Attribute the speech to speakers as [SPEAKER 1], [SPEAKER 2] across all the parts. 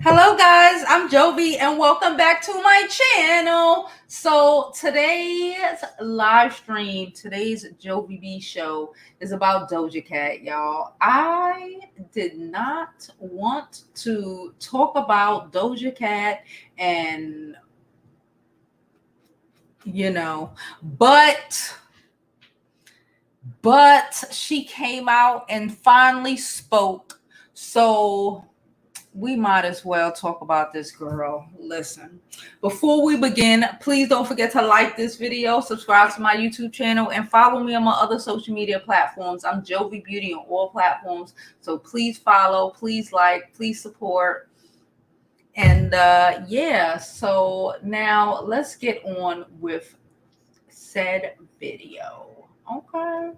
[SPEAKER 1] Hello guys, I'm Jovi and welcome back to my channel. So today's live stream, today's Jovi B show is about Doja Cat, y'all. I did not want to talk about Doja Cat and but she came out and finally spoke. So we might as well talk about this girl. Listen, before we begin, please don't forget to like this video, subscribe to my YouTube channel, and follow me on my other social media platforms. I'm Jovi Beauty on all platforms. So please follow, please like, please support. And yeah, so now let's get on with said video. Okay.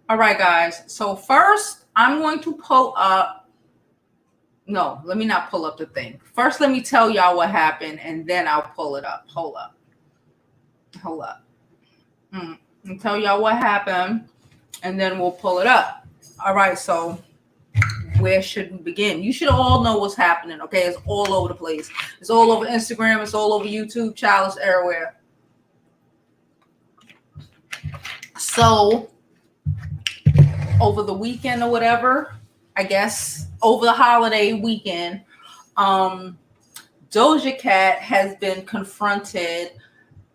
[SPEAKER 1] All right, guys. So first, I'm going to pull up. No, let me not pull up the thing. First, let me tell y'all what happened, and then I'll pull it up. Hold up. And tell y'all what happened, and then we'll pull it up. All right. So where should we begin? You should all know what's happening. Okay, it's all over the place. It's all over Instagram. It's all over YouTube. Child, it's everywhere. So over the weekend or whatever, I guess over the holiday weekend, Doja Cat has been confronted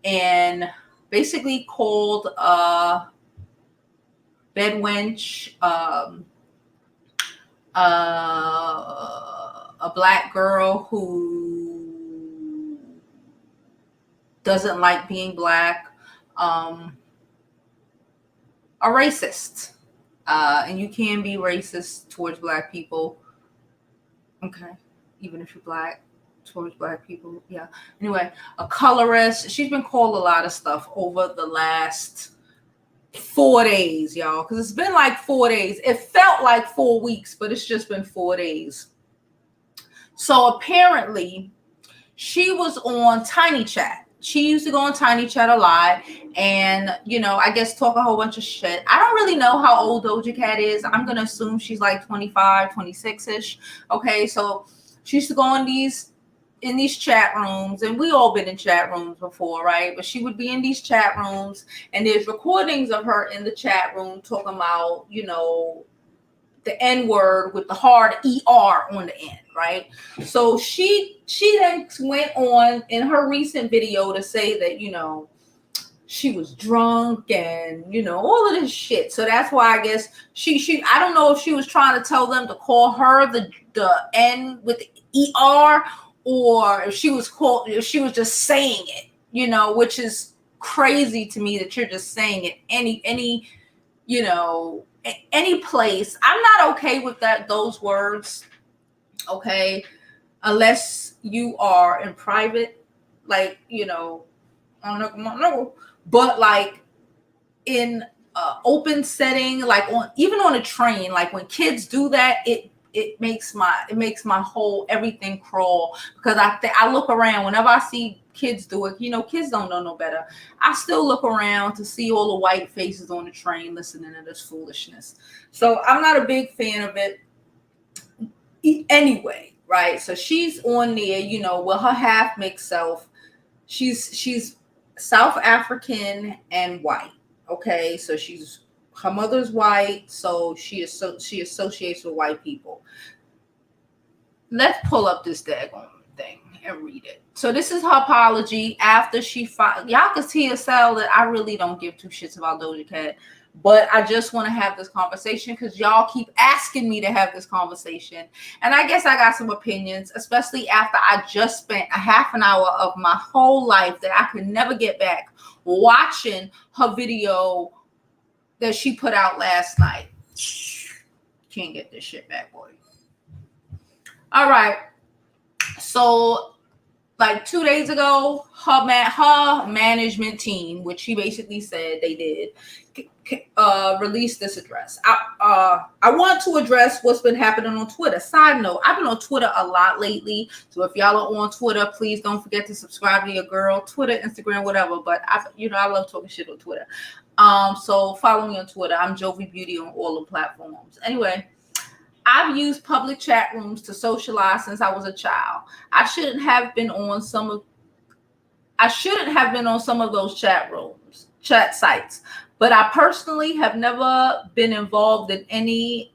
[SPEAKER 1] and basically called a bedwench, a black girl who doesn't like being black, a racist. And you can be racist towards black people. Okay. Even if you're black, towards black people. Yeah. Anyway, a colorist. She's been called a lot of stuff over the last 4 days, y'all. Because it's been like 4 days. It felt like 4 weeks, but it's just been 4 days. So apparently, she was on Tiny Chat. She used to go on Tiny Chat a lot and, I guess talk a whole bunch of shit. I don't really know how old Doja Cat is. I'm going to assume she's like 25, 26-ish. Okay, so she used to go in these chat rooms, and we all been in chat rooms before, right? But she would be in these chat rooms, and there's recordings of her in the chat room talking about, the N-word with the hard ER on the end, right? So she then went on in her recent video to say that, she was drunk and, all of this shit. So that's why I guess she I don't know if she was trying to tell them to call her the N with the ER, or if she was just saying it, which is crazy to me that you're just saying it any place. I'm not okay with those words, okay, unless you are in private, like, I don't know, but like in open setting, like even on a train, like when kids do that, it makes my whole everything crawl, because I look around whenever I see kids do it. Kids don't know no better. I still look around to see all the white faces on the train listening to this foolishness. So I'm not a big fan of it anyway, right? So she's on there, with her half mixed self. She's South African and white. Okay, so her mother's white, so she associates with white people. Let's pull up this daggone thing and read it. So this is her apology after y'all can see that I really don't give two shits about Doja Cat, but I just want to have this conversation because y'all keep asking me to have this conversation, and I guess I got some opinions, especially after I just spent a half an hour of my whole life that I could never get back watching her video that she put out last night. Can't get this shit back, boy. All right. So like 2 days ago, her management team, which she basically said they did, released this address. I want to address what's been happening on Twitter. Side note, I've been on Twitter a lot lately, so if y'all are on Twitter, please don't forget to subscribe to your girl. Twitter, Instagram, whatever. But I love talking shit on Twitter. So follow me on Twitter. I'm Jovi Beauty on all the platforms. Anyway, I've used public chat rooms to socialize since I was a child. I shouldn't have been on some of those chat sites, but I personally have never been involved in any,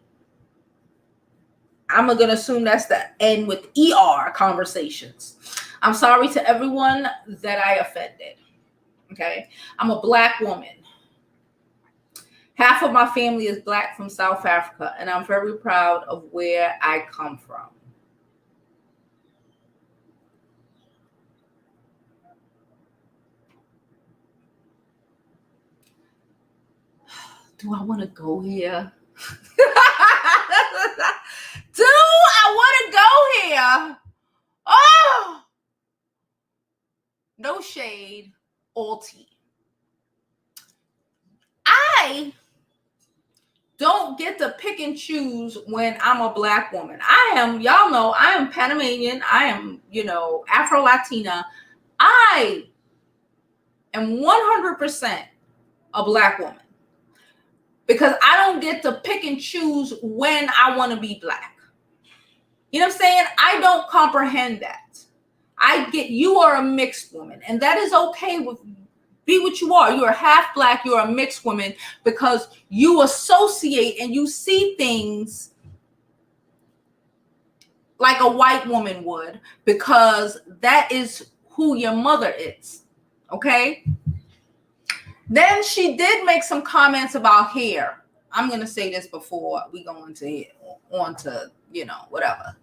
[SPEAKER 1] I'm going to assume that's the end with ER conversations. I'm sorry to everyone that I offended. Okay. I'm a Black woman. Half of my family is Black from South Africa, and I'm very proud of where I come from. Do I want to go here? Do I want to go here? Oh! No shade, all tea. I don't get to pick and choose when I'm a Black woman. Y'all know, I am Panamanian. I am, Afro-Latina. I am 100% a Black woman because I don't get to pick and choose when I want to be Black. You know what I'm saying? I don't comprehend that. You are a mixed woman, and that is okay be what you are. You're half Black, you're a mixed woman because you associate and you see things like a white woman would because that is who your mother is. Okay? Then she did make some comments about hair. I'm going to say this before we go on to whatever.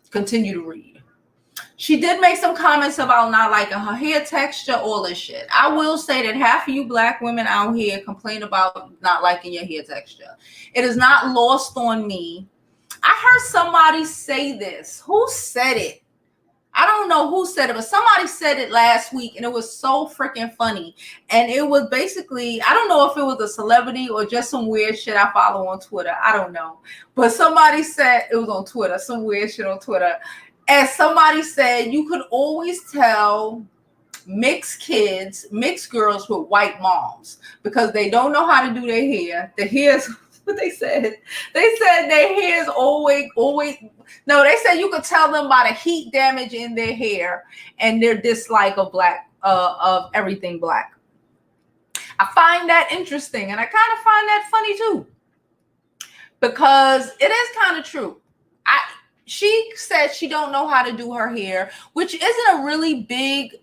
[SPEAKER 1] Continue to read. She did make some comments about not liking her hair texture, all this shit. I will say that half of you Black women out here complain about not liking your hair texture. It is not lost on me. I heard somebody say this. Who said it? I don't know who said it, but somebody said it last week, and it was so freaking funny. And it was basically, I don't know if it was a celebrity or just some weird shit I follow on Twitter. I don't know. But somebody said, it was on Twitter, some weird shit on Twitter. And somebody said you could always tell mixed girls with white moms because they don't know how to do their hair. The hair's what they said. They said their hair is always. No, they said you could tell them by the heat damage in their hair and their dislike of Black, of everything Black. I find that interesting, and I kind of find that funny too, because it is kind of true. She said she don't know how to do her hair, which isn't a really big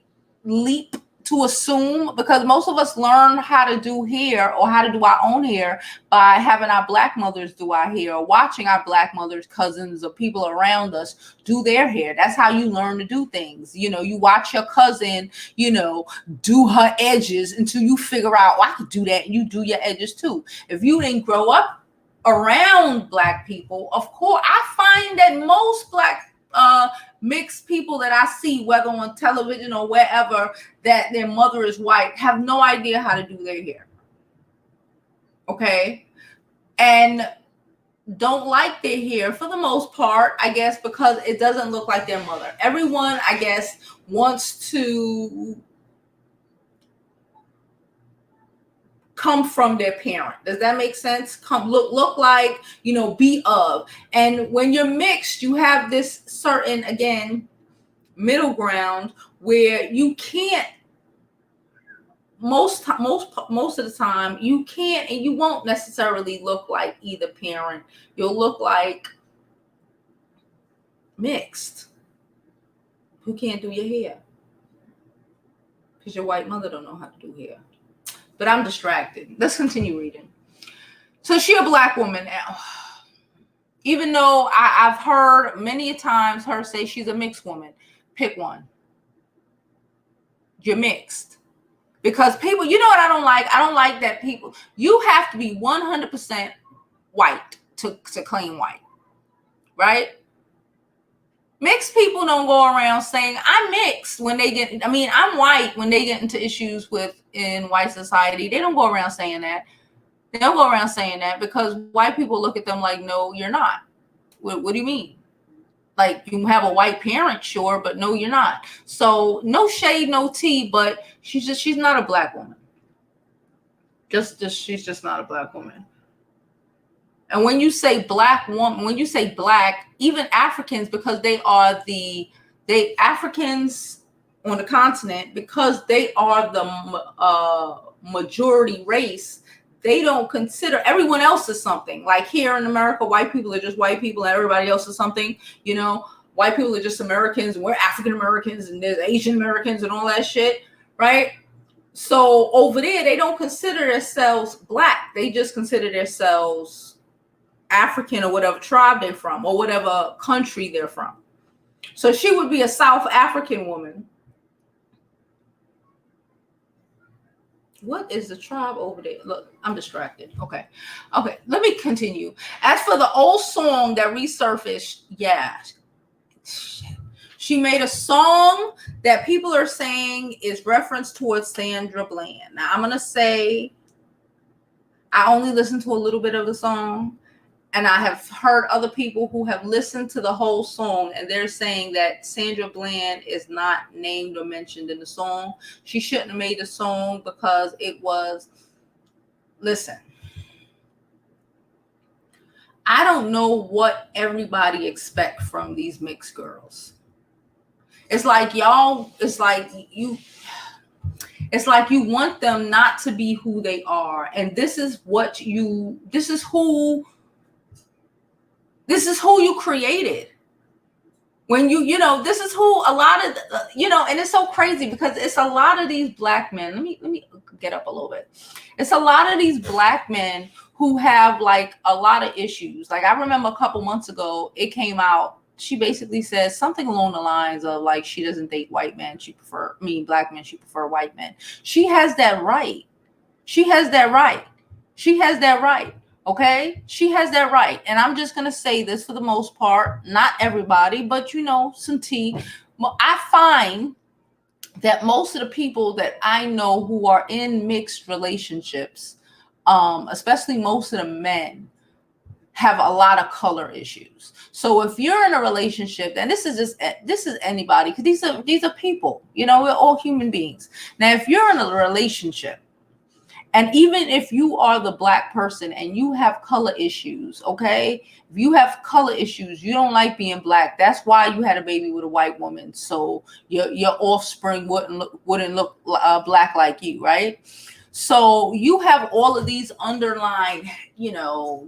[SPEAKER 1] leap to assume because most of us learn how to do hair or how to do our own hair by having our Black mothers do our hair or watching our Black mothers, cousins, or people around us do their hair. That's how you learn to do things. You watch your cousin, do her edges until you figure out, I could do that. And you do your edges too. If you didn't grow up around Black people, of course, I find that most Black mixed people that I see, whether on television or wherever, that their mother is white, have no idea how to do their hair. Okay? And don't like their hair for the most part, I guess, because it doesn't look like their mother. Everyone, I guess, wants to come from their parent. Does that make sense? Look like, be of. And when you're mixed, you have this certain, again, middle ground where you can't, most of the time, you can't, and you won't necessarily look like either parent. You'll look like mixed, who can't do your hair because your white mother don't know how to do hair. But I'm distracted. Let's continue reading. So she a Black woman now. Even though I've heard many times her say she's a mixed woman. Pick one. You're mixed. Because people, you know what I don't like? I don't like that people, you have to be 100% white to claim white. Right? Mixed people don't go around saying I'm mixed when they get, I mean, I'm white when they get into issues with in white society. They don't go around saying that. They don't go around saying that because white people look at them like, no, you're not. What do you mean? Like, you have a white parent, sure, but no, you're not. So no shade, no tea, but she's not a black woman. Just she's just not a black woman. And when you say black woman, when you say black, even Africans, because they Africans on the continent, because they are the majority race, they don't consider everyone else as something. Like here in America, white people are just white people and everybody else is something, you know. White people are just Americans and we're African Americans and there's Asian Americans and all that shit, right? So over there, they don't consider themselves black. They just consider themselves African or whatever tribe they're from or whatever country they're from. So she would be a South African woman. What is the tribe over there? Look, I'm distracted. Okay, let me continue. As for the old song that resurfaced, yeah, she made a song that people are saying is reference towards Sandra Bland. Now I'm gonna say I only listened to a little bit of the song, and I have heard other people who have listened to the whole song, and they're saying that Sandra Bland is not named or mentioned in the song. She shouldn't have made the song because it was, listen, I don't know what everybody expect from these mixed girls. It's like y'all, it's like you want them not to be who they are. And this is who you created. When this is who a lot of, and it's so crazy because it's a lot of these black men. Let me get up a little bit. It's a lot of these black men who have like a lot of issues. Like I remember a couple months ago, it came out. She basically says something along the lines of like, she doesn't date white men. Black men. She prefer white men. She has that right. She has that right. Okay, she has that right. And I'm just going to say this for the most part, not everybody, but some tea. I find that most of the people that I know who are in mixed relationships, especially most of the men, have a lot of color issues. So if you're in a relationship, and this is anybody, because these are people, we're all human beings. Now, if you're in a relationship, and even if you are the black person and you have color issues, okay? If you have color issues, you don't like being black. That's why you had a baby with a white woman, so your offspring wouldn't look black like you, right? So you have all of these underlying,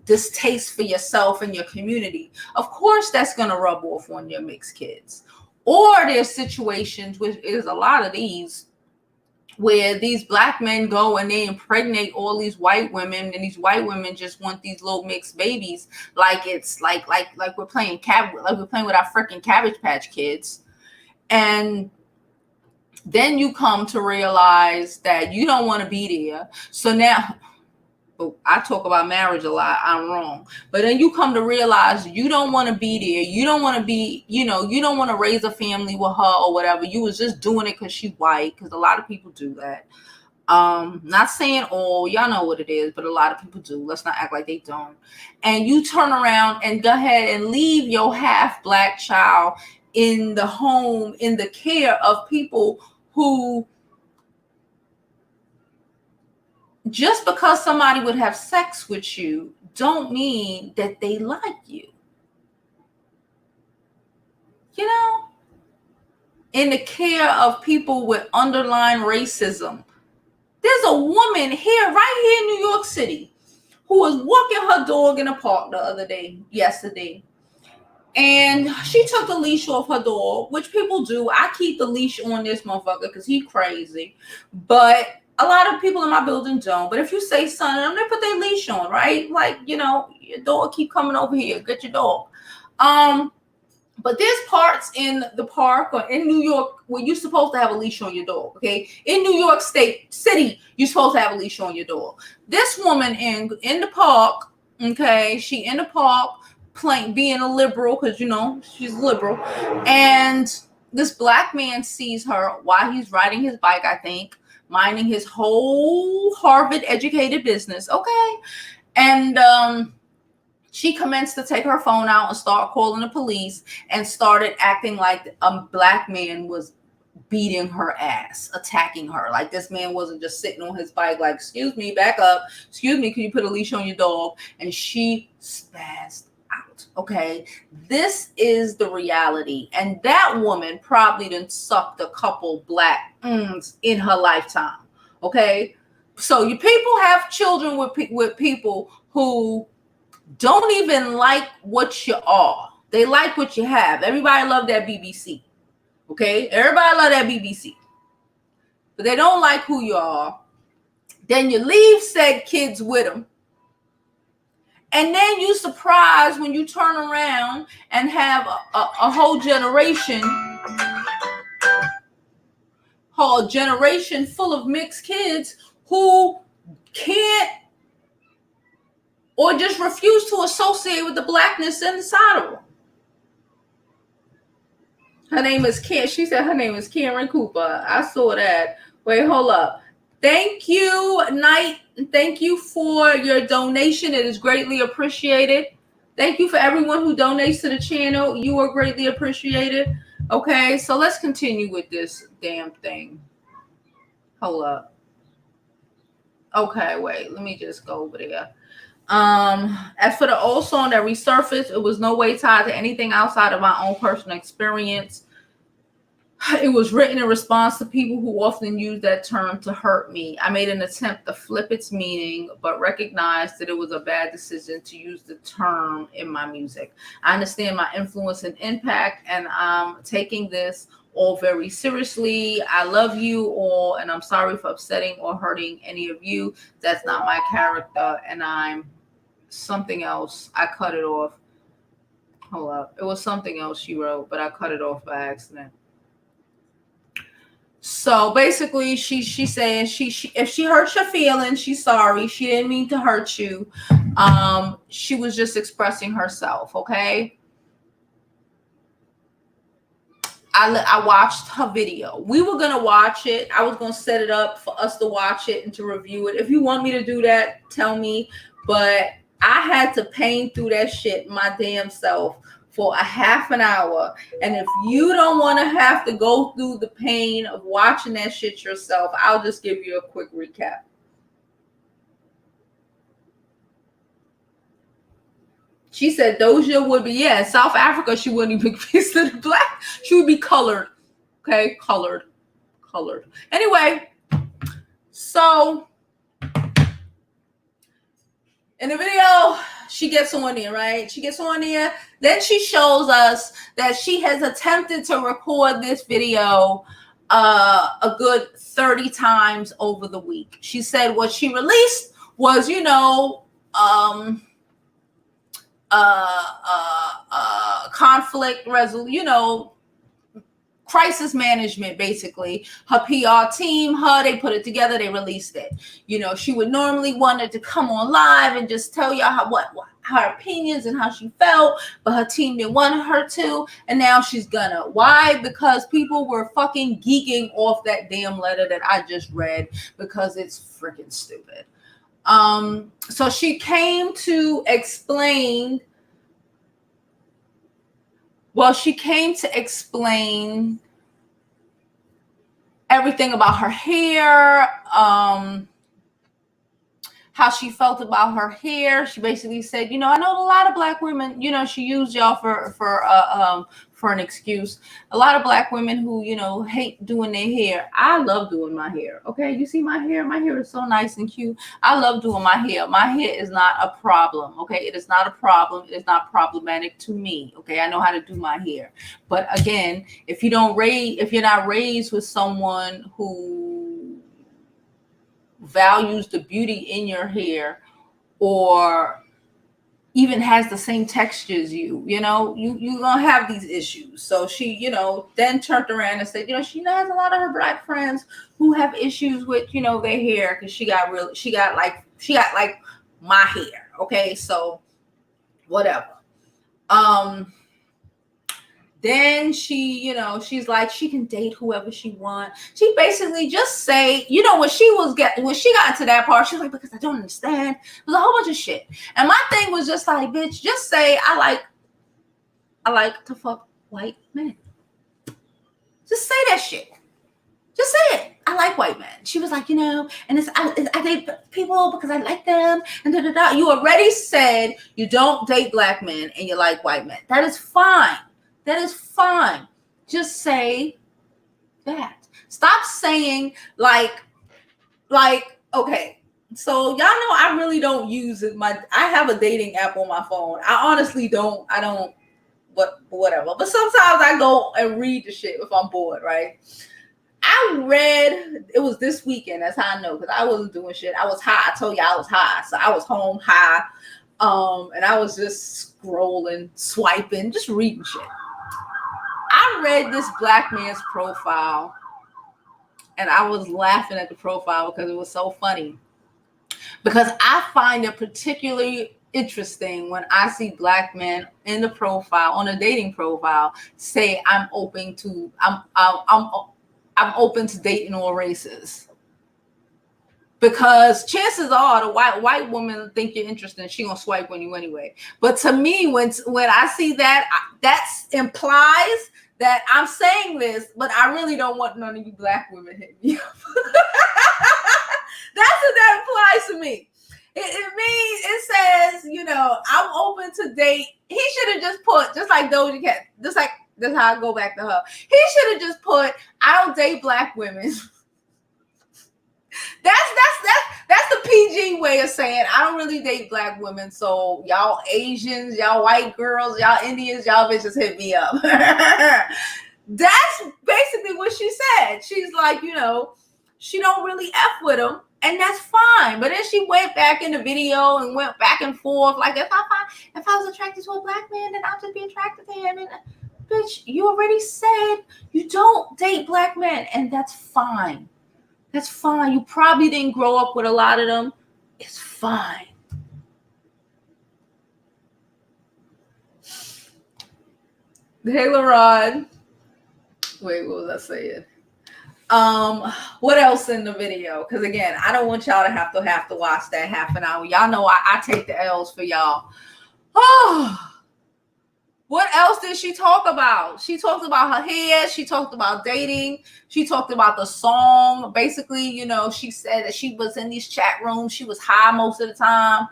[SPEAKER 1] distaste for yourself and your community. Of course, that's going to rub off on your mixed kids. Or there's situations, which is a lot of these, where these black men go and they impregnate all these white women, and these white women just want these little mixed babies, like it's like we're playing with our freaking Cabbage Patch Kids. And then you come to realize that you don't want to be there. So now, I talk about marriage a lot, I'm wrong. But then you come to realize you don't want to be there. You don't want to be, you don't want to raise a family with her or whatever. You was just doing it because she's white, because a lot of people do that. Not saying all, y'all know what it is, but a lot of people do. Let's not act like they don't. And you turn around and go ahead and leave your half black child in the home, in the care of people who, just because somebody would have sex with you don't mean that they like you. In the care of people with underlying racism. There's a woman right here in New York City, who was walking her dog in a park yesterday. And she took the leash off her dog, which people do. I keep the leash on this motherfucker because he's crazy. But a lot of people in my building don't. But if you say something, I'm gonna put their leash on, right? Like, your dog keep coming over here. Get your dog. But there's parts in the park or in New York where you're supposed to have a leash on your dog, okay? In New York City, you're supposed to have a leash on your dog. This woman in the park, okay, she in the park, being a liberal, because she's liberal, and this black man sees her while he's riding his bike, I think, minding his whole Harvard educated business. Okay. And she commenced to take her phone out and start calling the police, and started acting like a black man was beating her ass, attacking her. Like this man wasn't just sitting on his bike like, excuse me, back up. Excuse me, can you put a leash on your dog? And she spazzed out. Okay. This is the reality. And that woman probably done sucked a couple black in her lifetime. Okay. So you people have children with people who don't even like what you are. They like what you have. Everybody love that BBC. Okay, everybody love that BBC, but they don't like who you are. Then you leave said kids with them, and then you surprised when you turn around and have a whole generation full of mixed kids who can't or just refuse to associate with the blackness inside of them. Her name is Karen. She said her name is Karen Cooper. I saw that. Wait, hold up. Thank you, Knight. Thank you for your donation. It is greatly appreciated. Thank you for everyone who donates to the channel. You are greatly appreciated. Okay, so let's continue with this damn thing. Hold up. Okay, wait. Let me just go over there. As for the old song that resurfaced, it was no way tied to anything outside of my own personal experience. It was written in response to people who often use that term to hurt me. I made an attempt to flip its meaning, but recognized that it was a bad decision to use the term in my music. I understand my influence and impact, and I'm taking this all very seriously. I love you all, and I'm sorry for upsetting or hurting any of you. That's not my character, and I'm something else. I cut it off. Hold up. It was something else she wrote, but I cut it off by accident. So basically, she's saying she if she hurts your feelings, she's sorry. She didn't mean to hurt you. She was just expressing herself. Okay. I watched her video. We were gonna watch it. I was gonna set it up for us to watch it and to review it. If you want me to do that, tell me. But I had to pain through that shit my damn self for a half an hour. And if you don't want to have to go through the pain of watching that shit yourself, I'll just give you a quick recap. She said Doja would be, in South Africa, she wouldn't even be considered black. She would be colored. Okay, colored. Anyway, so in the video, she gets on there, right? She gets on there. Then she shows us that she has attempted to record this video a good 30 times over the week. She said what she released was, conflict resolution, crisis management, basically. Her PR team, they put it together, they released it. She would normally wanted to come on live and just tell y'all what her opinions and how she felt, but her team didn't want her to, and now she's gonna. Why? Because people were fucking geeking off that damn letter that I just read, because it's freaking stupid. So she came to explain. Well, she came to explain everything about her hair, how she felt about her hair. She basically said, I know a lot of black women, she used y'all for an excuse. A lot of black women who, hate doing their hair. I love doing my hair. Okay. You see my hair? My hair is so nice and cute. I love doing my hair. My hair is not a problem. Okay. It is not a problem. It is not problematic to me. Okay. I know how to do my hair. But again, if you're not raised with someone who values the beauty in your hair, or even has the same texture as you're gonna have these issues. So she, then turned around and said, she has a lot of her black friends who have issues with, their hair, because she got like my hair. Okay, so whatever. Then she, she's like, she can date whoever she wants. She basically just say, when she got into that part, she was like, because I don't understand. It was a whole bunch of shit. And my thing was just like, bitch, just say I like to fuck white men. Just say that shit. Just say it. I like white men. She was like, and I date people because I like them. And da da da. You already said you don't date black men and you like white men. That is fine. That is fine. Just say that. Stop saying like, okay. So y'all know I really don't use it. I have a dating app on my phone. I honestly don't. I don't. But whatever. But sometimes I go and read the shit if I'm bored, right? I read, it was this weekend. That's how I know, because I wasn't doing shit. I was high. I told you I was high. So I was home high. And I was just scrolling, swiping, just reading shit. I read this black man's profile and I was laughing at the profile because it was so funny. Because I find it particularly interesting when I see black men in the profile, on a dating profile, say I'm open to dating all races. Because chances are the white woman think you're interested, she gonna swipe on you anyway. But to me, when I see that implies that I'm saying this, but I really don't want none of you black women hitting me up. That's what that implies to me. It says, I'm open to date. He should have just put, just like Doja Cat, just like that's how I go back to her. He should have just put, I don't date black women. That's the PG way of saying I don't really date black women. So y'all Asians, y'all white girls, y'all Indians, y'all bitches hit me up. That's basically what she said. She's like, she don't really F with them, and that's fine. But then she went back in the video and went back and forth. Like if I was attracted to a black man, then I'll just be attracted to him. And bitch, you already said you don't date black men, and that's fine. That's fine. You probably didn't grow up with a lot of them. It's fine. Hey, LaRon. Wait, what was I saying? What else in the video? Because again, I don't want y'all to have to watch that half an hour. Y'all know I take the L's for y'all. Oh. What else did she talk about? She talked about her hair. She talked about dating. She talked about the song. Basically, she said that she was in these chat rooms. She was high most of the time.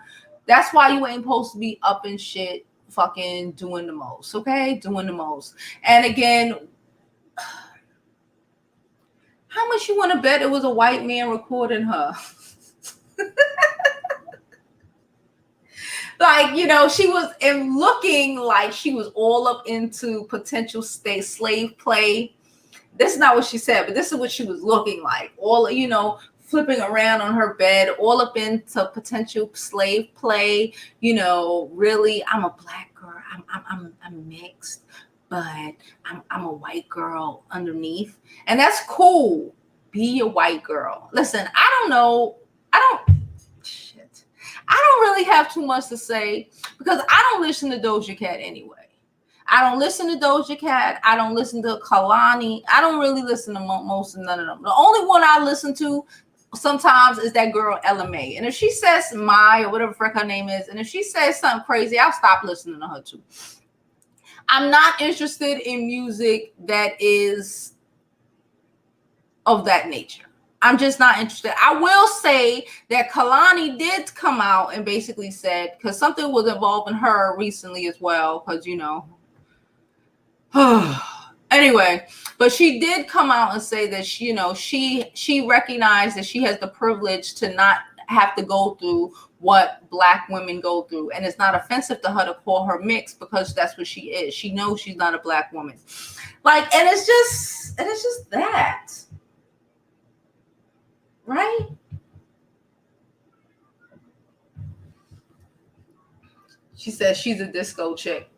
[SPEAKER 1] That's why you ain't supposed to be up in shit fucking doing the most, okay? Doing the most. And again, how much you want to bet it was a white man recording her? Like, she was looking like she was all up into potential slave play. This is not what she said, but this is what she was looking like. All, flipping around on her bed, all up into potential slave play. Really, I'm a black girl. I'm mixed, but I'm a white girl underneath. And that's cool. Be a white girl. Listen, I don't really have too much to say because I don't listen to Doja Cat anyway. I don't listen to Doja Cat. I don't listen to Kalani. I don't really listen to most of none of them. The only one I listen to sometimes is that girl Ella May. And if she says or whatever the frick her name is, and if she says something crazy, I'll stop listening to her too. I'm not interested in music that is of that nature. I'm just not interested. I will say that Kalani did come out and basically said, because something was involving her recently as well, because, anyway, but she did come out and say that, she recognized that she has the privilege to not have to go through what black women go through. And it's not offensive to her to call her mixed because that's what she is. She knows she's not a black woman. Like, and it's just that. Right? She says she's a disco chick.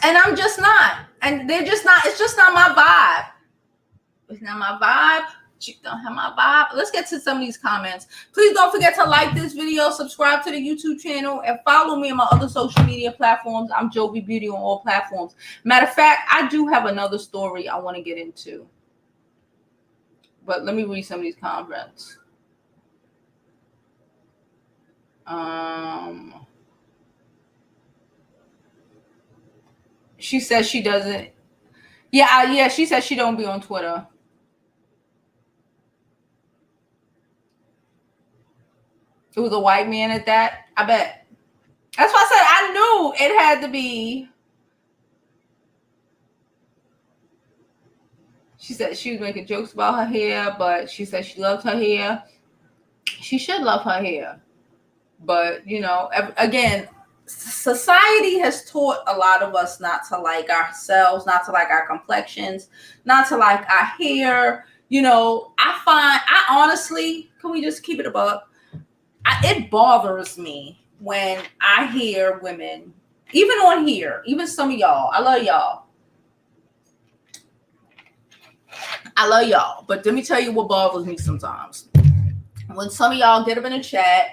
[SPEAKER 1] And I'm just not. And they're just not, it's just not my vibe. It's not my vibe. She don't have my vibe. Let's get to some of these comments. Please don't forget to like this video, subscribe to the YouTube channel, and follow me on my other social media platforms. I'm Jovi Beauty on all platforms. Matter of fact, I do have another story I want to get into. But let me read some of these comments. She says she doesn't. Yeah, she says she don't be on Twitter. It was a white man at that. I bet. That's why I said I knew it had to be. She said she was making jokes about her hair, but she said she loves her hair. She should love her hair. But, you know, again, society has taught a lot of us not to like ourselves, not to like our complexions, not to like our hair. You know, I honestly, can we just keep it above? It bothers me when I hear women, even on here, even some of y'all, I love y'all. But let me tell you what bothers me sometimes. When some of y'all get up in a chat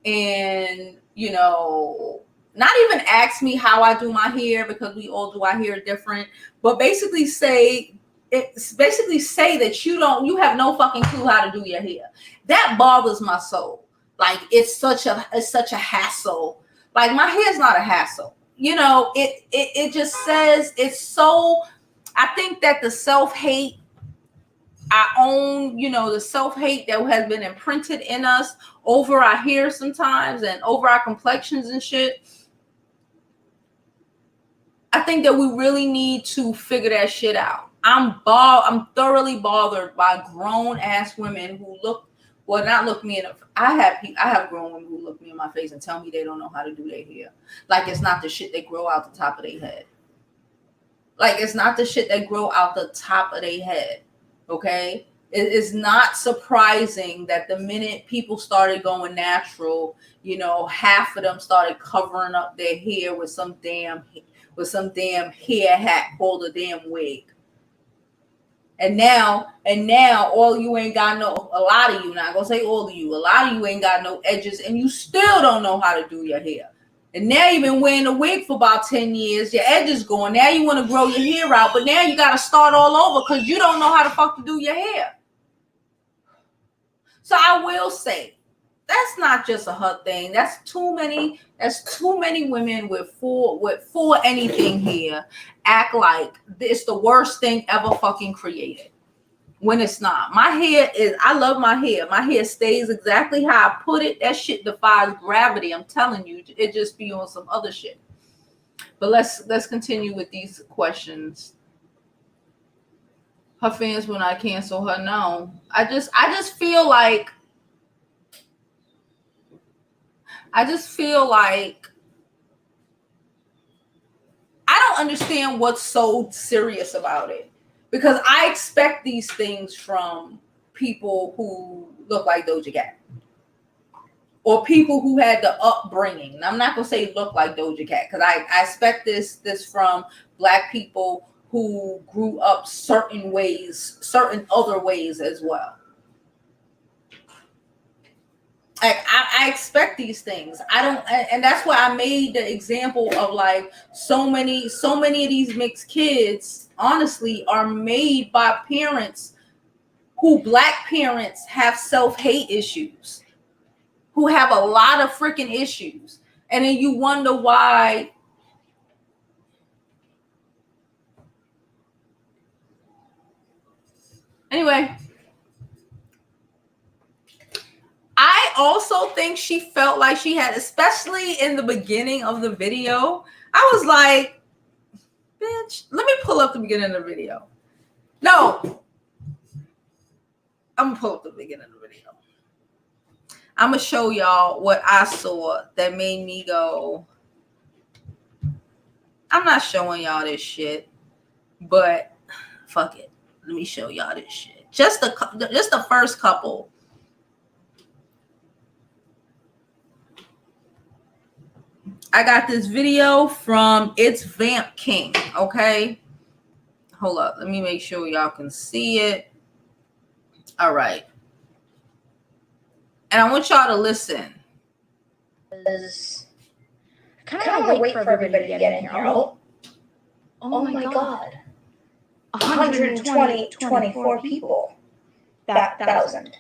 [SPEAKER 1] and, you know, not even ask me how I do my hair, because we all do our hair different, but basically say that you have no fucking clue how to do your hair. That bothers my soul. Like, it's such a hassle. Like, my hair's not a hassle. You know, it just says it's so. I think that the self-hate, the self-hate that has been imprinted in us over our hair sometimes and over our complexions and shit. I think that we really need to figure that shit out. I'm thoroughly bothered by grown ass women who not look me in the. I have grown women who look me in my face and tell me they don't know how to do their hair. Like, it's not the shit they grow out the top of their head. Like, it's not the shit that grow out the top of their head. Okay? It is not surprising that the minute people started going natural, you know, half of them started covering up their hair with some damn hair hat called a damn wig. And now all you ain't got a lot of you, not gonna say all of you, a lot of you ain't got no edges, and you still don't know how to do your hair. And now you've been wearing a wig for about 10 years, your edges going. Now you want to grow your hair out, but now you got to start all over because you don't know how to fuck to do your hair. So I will say, that's not just a her thing. That's too many women with full anything here act like it's the worst thing ever fucking created. When it's not. I love my hair. My hair stays exactly how I put it. That shit defies gravity. I'm telling you, it just be on some other shit. But let's continue with these questions. Her fans will not cancel her. No. I just feel like I don't understand what's so serious about it. Because I expect these things from people who look like Doja Cat. Or people who had the upbringing. And I'm not going to say look like Doja Cat. Because I expect this from Black people who grew up certain other ways as well. I expect these things. And that's why I made the example of like so many of these mixed kids, honestly, are made by parents who Black parents have self-hate issues, who have a lot of freaking issues. And then you wonder why. Anyway. I also think she felt like she had, especially in the beginning of the video. I was like, bitch, let me pull up the beginning of the video. No. I'm going to pull up the beginning of the video. I'm going to show y'all what I saw that made me go, I'm not showing y'all this shit, but fuck it. Let me show y'all this shit. Just the first couple. I got this video from It's Vamp King, okay? Hold up. Let me make sure y'all can see it. All right. And I want y'all to listen.
[SPEAKER 2] I kind of want to wait for everybody to get in here. Oh my God. 124 people. That 1,000.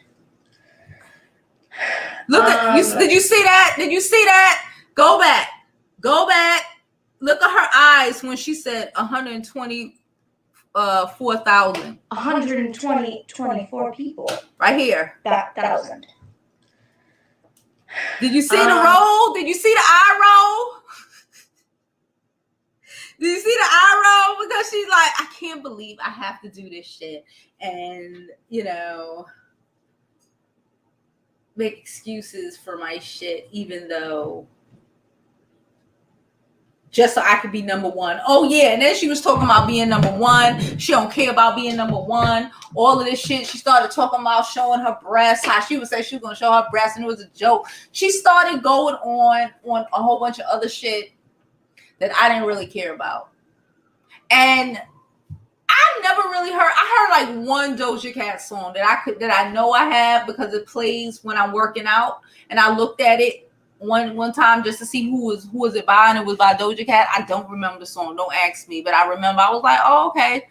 [SPEAKER 1] Look at you. Did you see that? Did you see that? Go back. Go back. Look at her eyes when she said 124,000.
[SPEAKER 2] 124 people.
[SPEAKER 1] Right here.
[SPEAKER 2] That 1,000.
[SPEAKER 1] Did you see the roll? Did you see the eye roll? Did you see the eye roll? Because she's like, I can't believe I have to do this shit. And, you know, make excuses for my shit, even though just so I could be number one. Oh, yeah. And then she was talking about being number one. She don't care about being number one. All of this shit. She started talking about showing her breasts, how she would say she was going to show her breasts, and it was a joke. She started going on a whole bunch of other shit that I didn't really care about. And I never really heard. I heard like one Doja Cat song that I know I have because it plays when I'm working out, and I looked at it one time just to see who was it by, and it was by Doja Cat. I don't remember the song. Don't ask me, but I remember I was like, oh, okay.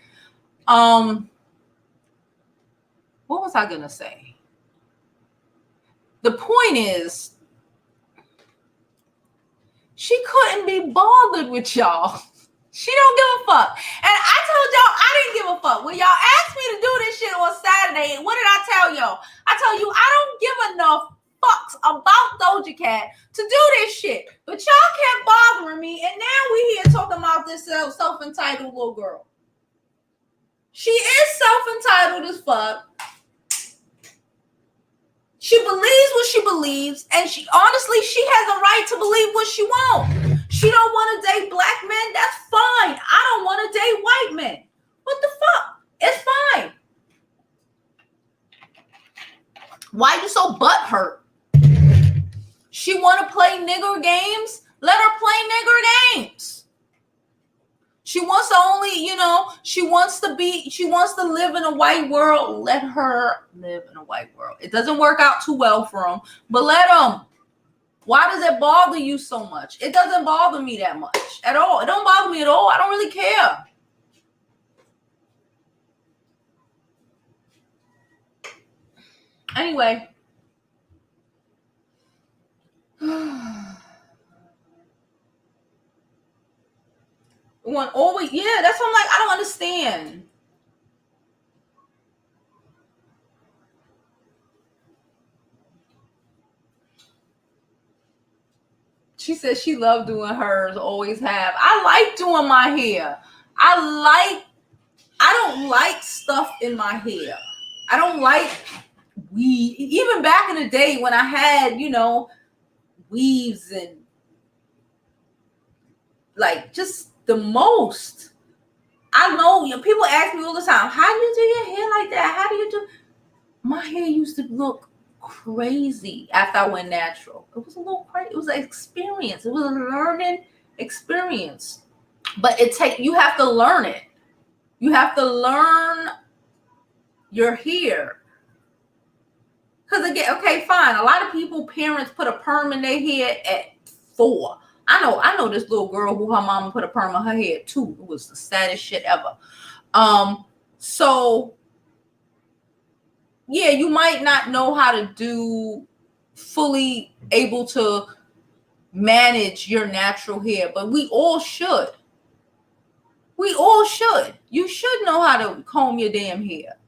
[SPEAKER 1] What was I gonna say? The point is, she couldn't be bothered with y'all. She don't give a fuck. And I told y'all I didn't give a fuck. When y'all asked me to do this shit on Saturday, what did I tell y'all? I told you I don't give enough fucks about Doja Cat to do this shit. But y'all kept bothering me, and now we here talking about this self-entitled little girl. She is self-entitled as fuck. She believes what she believes, and she has a right to believe what she wants. She don't want to date black men. That's fine. I don't want to date white men. What the fuck? It's fine. Why you so butthurt? She want to play nigger games? Let her play nigger games. She wants to she wants to live in a white world. Let her live in a white world. It doesn't work out too well for them, but let them. Why does it bother you so much? It doesn't bother me that much at all. It don't bother me at all. I don't really care. Anyway. That's what I'm like, I don't understand. She says she loved doing hers, always have. I like doing my hair. I don't like stuff in my hair. I don't like weave. Even back in the day when I had, weaves and like just the most. I know people ask me all the time, how do you do your hair like that? How do you do? My hair used to look crazy after I went natural. It was a little crazy. It was an experience. It was a learning experience. But you have to learn it. You have to learn your hair. Because again, okay, fine. A lot of parents put a perm in their hair at 4. I know this little girl who her mama put a perm in her hair at 2. It was the saddest shit ever. So yeah, you might not know how to do fully able to manage your natural hair, but we all should. We all should. You should know how to comb your damn hair.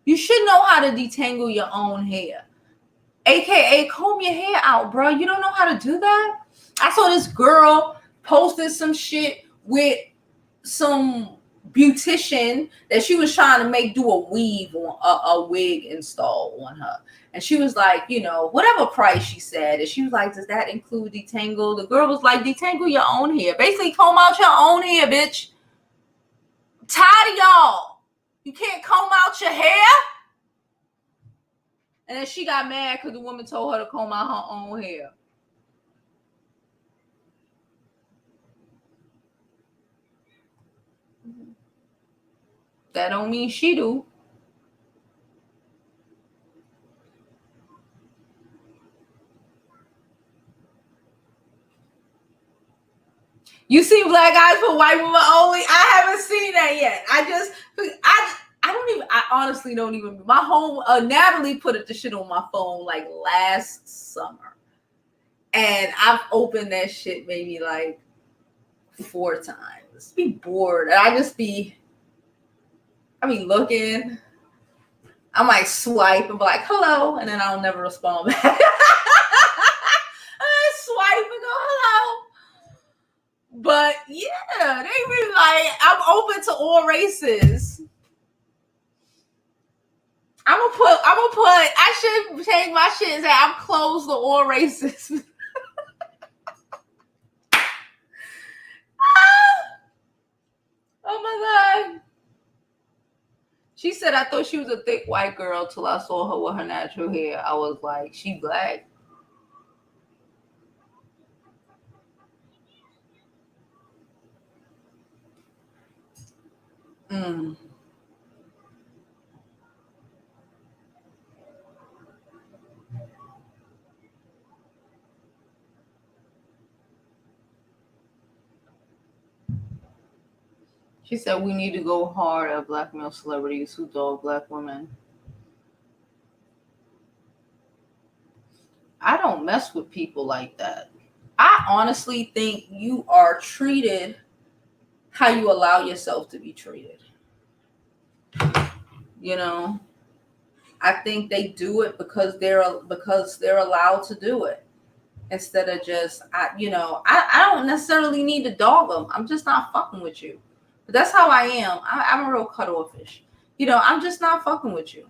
[SPEAKER 1] You should know how to detangle your own hair. AKA comb your hair out, bro. You don't know how to do that? I saw this girl posted some shit with some beautician that she was trying to do a weave on a wig install on her, and she was like, whatever price she said, and she was like, does that include detangle? The girl was like, detangle your own hair, basically comb out your own hair, bitch. I'm tired of y'all. You can't comb out your hair. And then she got mad because the woman told her to comb out her own hair. That don't mean she do. You see black guys for white women only? I haven't seen that yet. I honestly don't even, my home, Natalie put the shit on my phone like last summer. And I've opened that shit maybe like 4 times. Be bored. And I be looking. I might swipe and be like, hello. And then I'll never respond back. I swipe and go, hello. But yeah, they really like, I'm open to all races. I'm gonna put, I should change my shit and say I'm closed to all races. Oh my God. She said, I thought she was a thick white girl till I saw her with her natural hair. I was like, she black. She said, we need to go hard at black male celebrities who dog black women. I don't mess with people like that. I honestly think you are treated how you allow yourself to be treated. You know, I think they do it because they're allowed to do it. Instead of just, I don't necessarily need to dog them. I'm just not fucking with you. But that's how I am. I'm a real cutoff-ish. I'm just not fucking with you.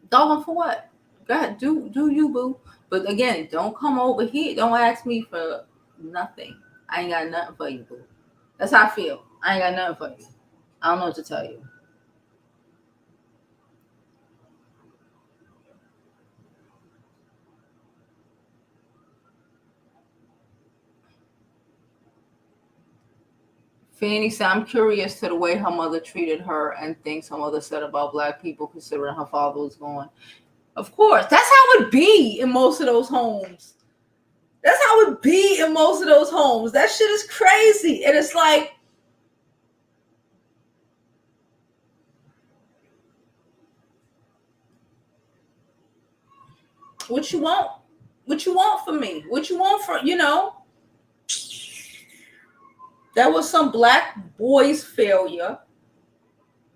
[SPEAKER 1] Dog them for what? Go ahead, do you, boo. But again, don't come over here. Don't ask me for nothing. I ain't got nothing for you, boo. That's how I feel. I ain't got nothing for you. I don't know what to tell you. Fanny said, I'm curious to the way her mother treated her and things her mother said about black people considering her father was gone. Of course. That's how it be in most of those homes. That's how it be in most of those homes. That shit is crazy. And it's like, what you want? What you want from me? What you want for, That was some black boy's failure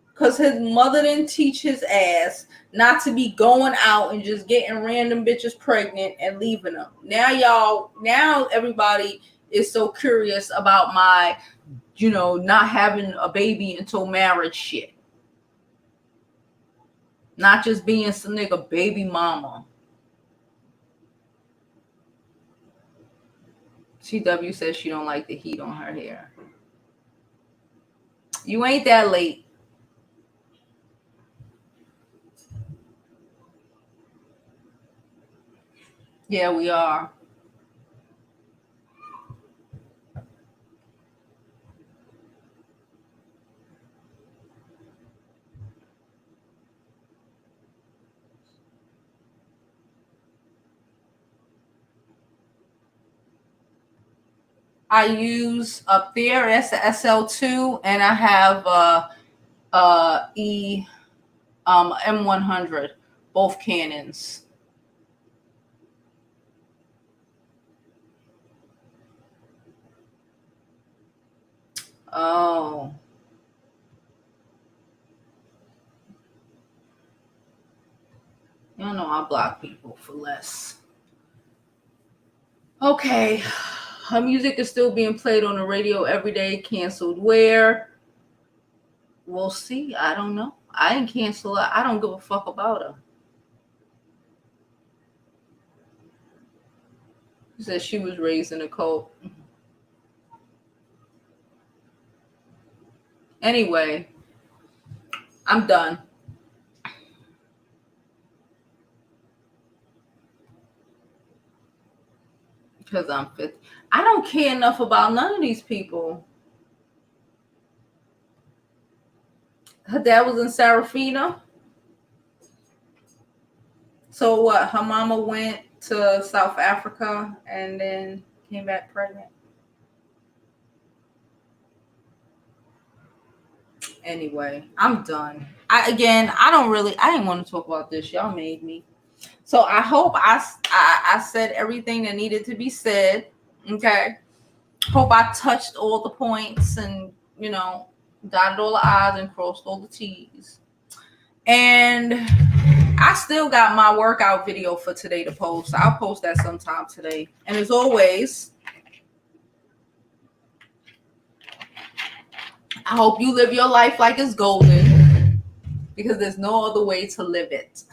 [SPEAKER 1] because his mother didn't teach his ass not to be going out and just getting random bitches pregnant and leaving them. Now everybody is so curious about my, not having a baby until marriage shit. Not just being some nigga baby mama. CW says she don't like the heat on her hair. You ain't that late. Yeah, we are. I use up there as the SL2, and I have M100, both Canons. Oh. You know I block people for less. Okay. Her music is still being played on the radio every day. Canceled where? We'll see. I don't know. I didn't cancel her. I don't give a fuck about her. She said she was raised in a cult. Anyway, I'm done. Because I'm 50. I don't care enough about none of these people. Her dad was in Serafina. So what? Her mama went to South Africa and then came back pregnant. Anyway, I'm done. I didn't want to talk about this. Y'all made me. So I hope I said everything that needed to be said. Okay. Hope I touched all the points and, dotted all the I's and crossed all the T's. And I still got my workout video for today to post. I'll post that sometime today. And as always, I hope you live your life like it's golden, because there's no other way to live it.